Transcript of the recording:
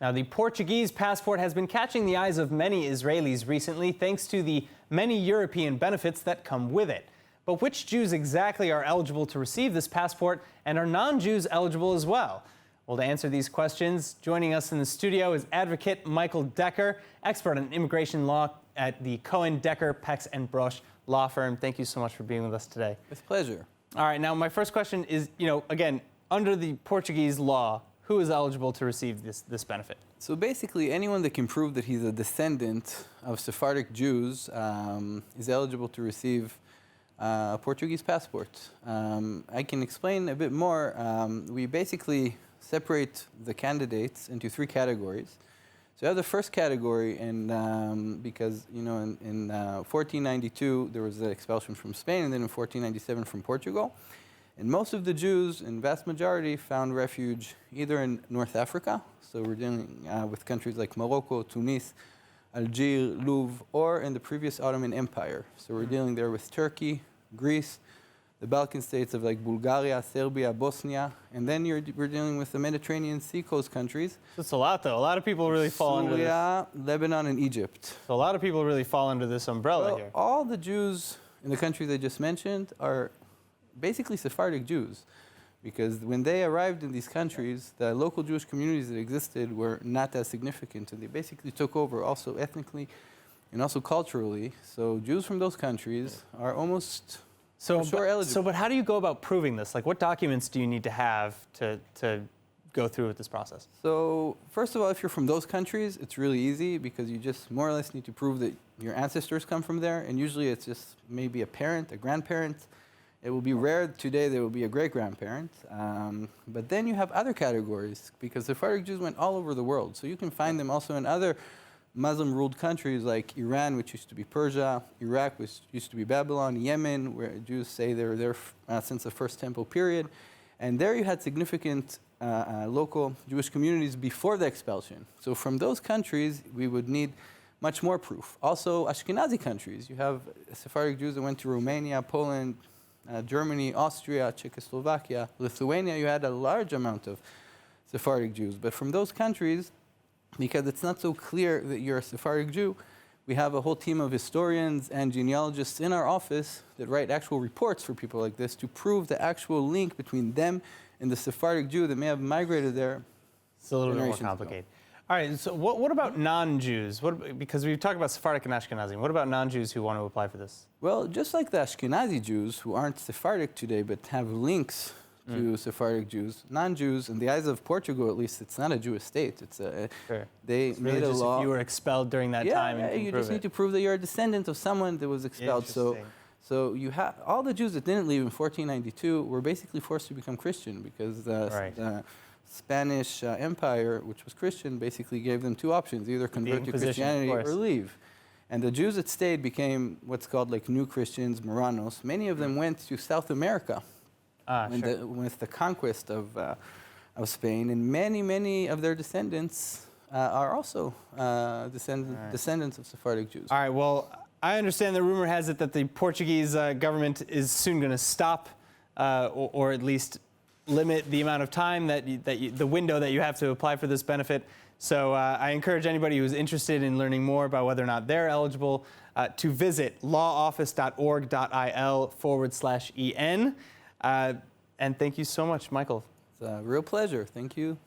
Now, the Portuguese passport has been catching the eyes of many Israelis recently thanks to the many European benefits that come with it. But which Jews exactly are eligible to receive this passport, and are non-Jews eligible as well? Well, to answer these questions, joining us in the studio is advocate Michael Decker, expert on immigration law at the Cohen, Decker, Pex & Brosh law firm. Thank you so much for being with us today. With pleasure. All right, now my first question is, again, under the Portuguese law, who is eligible to receive this benefit? So basically, anyone that can prove that he's a descendant of Sephardic Jews is eligible to receive a Portuguese passport. I can explain a bit more. We basically separate the candidates into three categories. So you have the first category, and because in 1492 there was the expulsion from Spain, and then in 1497 from Portugal. And most of the Jews, in vast majority, found refuge either in North Africa, so we're dealing with countries like Morocco, Tunis, Algiers, Louvre, or in the previous Ottoman Empire. So we're dealing there with Turkey, Greece, the Balkan states of like Bulgaria, Serbia, Bosnia, and then we're dealing with the Mediterranean Sea coast countries. That's a lot, though. A lot of people really fall under this. Syria, Lebanon, and Egypt. So a lot of people really fall under this umbrella here. All the Jews in the countries I just mentioned are basically Sephardic Jews, because when they arrived in these countries, the local Jewish communities that existed were not as significant, and they basically took over also ethnically and also culturally. So Jews from those countries are almost eligible. But how do you go about proving this? Like, what documents do you need to have to go through with this process? So first of all, if you're from those countries, it's really easy, because you just more or less need to prove that your ancestors come from there, and usually it's just maybe a parent, a grandparent. It will be rare today there will be a great-grandparent. But then you have other categories, because Sephardic Jews went all over the world. So you can find them also in other Muslim-ruled countries like Iran, which used to be Persia, Iraq, which used to be Babylon, Yemen, where Jews say they were there since the First Temple period. And there you had significant local Jewish communities before the expulsion. So from those countries, we would need much more proof. Also, Ashkenazi countries. You have Sephardic Jews that went to Romania, Poland, Germany, Austria, Czechoslovakia, Lithuania. You had a large amount of Sephardic Jews. But from those countries, because it's not so clear that you're a Sephardic Jew, we have a whole team of historians and genealogists in our office that write actual reports for people like this to prove the actual link between them and the Sephardic Jew that may have migrated there. It's a little bit more complicated. All right, so what about non-Jews? Because we've talked about Sephardic and Ashkenazi. What about non-Jews who want to apply for this? Well, just like the Ashkenazi Jews, who aren't Sephardic today but have links to Sephardic Jews, non-Jews, in the eyes of Portugal at least, it's not a Jewish state. It's they it's made really a just law. If you were expelled during that time, you just need to prove that you're a descendant of someone that was expelled. So you have all the Jews that didn't leave in 1492 were basically forced to become Christian, because the Spanish Empire, which was Christian, basically gave them two options: either convert to Christianity or leave. And the Jews that stayed became what's called like new Christians, Moranos. Many of them went to South America with the conquest of Spain, and many of their descendants are also descendants of Sephardic Jews. All right, well, I understand the rumor has it that the Portuguese government is soon going to stop or at least limit the amount of time the window that you have to apply for this benefit. So I encourage anybody who's interested in learning more about whether or not they're eligible to visit lawoffice.org.il/EN. And thank you so much, Michael. It's a real pleasure. Thank you.